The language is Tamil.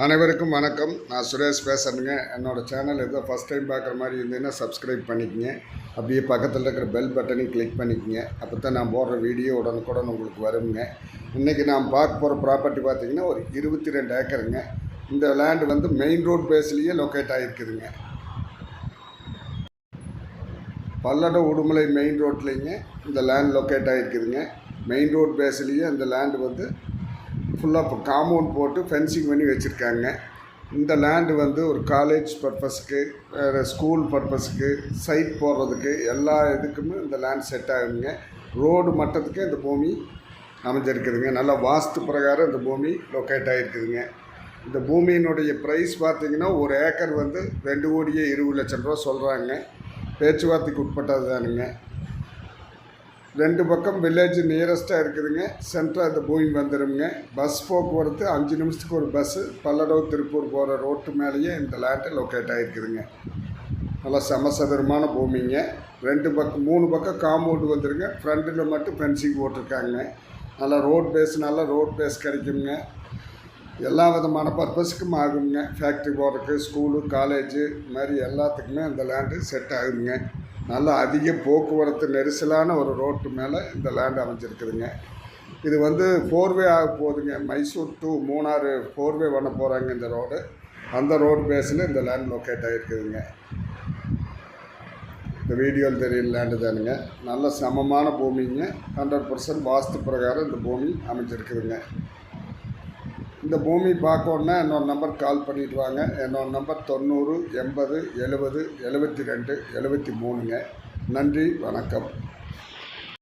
அனைவருக்கும் வணக்கம். நான் சுரேஷ் பேசுகிறேங்க. என்னோடய சேனல் ஏதோ ஃபஸ்ட் டைம் பார்க்குற மாதிரி இருந்ததுன்னா சப்ஸ்கிரைப் பண்ணிக்கங்க. அப்படியே பக்கத்தில் இருக்கிற பெல் பட்டனையும் கிளிக் பண்ணிக்கங்க. அப்போ தான் நான் போடுற வீடியோ உடனுக்குடன் உங்களுக்கு வருங்க. இன்றைக்கி நான் பார்க்க போகிற ப்ராப்பர்ட்டி பார்த்திங்கன்னா ஒரு 22 ஏக்கருங்க. இந்த லேண்டு வந்து மெயின் ரோட் பேஸ்லேயே லொக்கேட் ஆகிருக்குதுங்க. பல்லடம் உடுமலை மெயின் ரோட்லேங்க இந்த லேண்ட் லொக்கேட் ஆகிருக்குதுங்க. மெயின் ரோட் பேஸ்லேயே இந்த லேண்டு வந்து ஃபுல்லாக இப்போ காம்பவுண்ட் போட்டு ஃபென்சிங் பண்ணி வச்சுருக்காங்க. இந்த லேண்டு வந்து ஒரு காலேஜ் பர்பஸுக்கு, வேறு ஸ்கூல் பர்பஸுக்கு, சைட் போடுறதுக்கு எல்லா இதுக்குமே இந்த லேண்ட் செட் ஆகுங்க. ரோடு மட்டத்துக்கு இந்த பூமி அமைஞ்சிருக்குதுங்க. நல்லா வாஸ்து பிரகாரம் இந்த பூமி லொக்கேட் ஆகிருக்குதுங்க. இந்த பூமியினுடைய ப்ரைஸ் பார்த்திங்கன்னா ஒரு ஏக்கர் வந்து 2,20,00,000 ரூபா சொல்கிறாங்க. பேச்சுவார்த்தைக்கு உட்பட்டது தானுங்க. 2 பக்கம் வில்லேஜ் நியரஸ்ட்டாக இருக்குதுங்க. சென்ட்ராக இந்த பூமி வந்துடுங்க. பஸ் போக்குவரத்து 5 நிமிஷத்துக்கு ஒரு பஸ்ஸு பல்லடம் திருப்பூர் போகிற ரோட்டு மேலேயே இந்த லேண்டு லொக்கேட் ஆகிருக்குதுங்க. நல்லா சமசதுரமான பூமிங்க. 3 பக்கம் காம்பவுண்டு வந்துடுங்க. ஃப்ரண்ட்டில் மட்டும் ஃபென்சிங் போட்டிருக்காங்க. நல்லா ரோட் பேஸ் கிடைக்குங்க. எல்லா விதமான பர்பஸுக்கும் ஆகுங்க. ஃபேக்ட்ரி போகிறதுக்கு, ஸ்கூலு, காலேஜு இது மாதிரி எல்லாத்துக்குமே இந்த லேண்டு செட் ஆகுதுங்க. நல்லா அதிக போக்குவரத்து நெரிசலான ஒரு ரோட்டு மேலே இந்த லேண்ட் அமைஞ்சிருக்குதுங்க. இது வந்து 4வே ஆக போகுதுங்க. மைசூர் டு மூணாறு 4வே பண்ண போகிறாங்க இந்த ரோடு. அந்த ரோடு பேஸில் இந்த லேண்ட் லொக்கேட் ஆகிருக்குதுங்க. இந்த வீடியோவில் தெரியுற லேண்டு தானுங்க. நல்ல சமமான பூமிங்க. 100% வாஸ்து பிரகாரம் இந்த பூமி அமைஞ்சிருக்குதுங்க. இந்த பூமி பார்க்கணுன்னா என்னோட நம்பர் கால் பண்ணிவிட்டு வாங்க. என்னோட நம்பர் 90 80 70 72 73ங்க. நன்றி, வணக்கம்.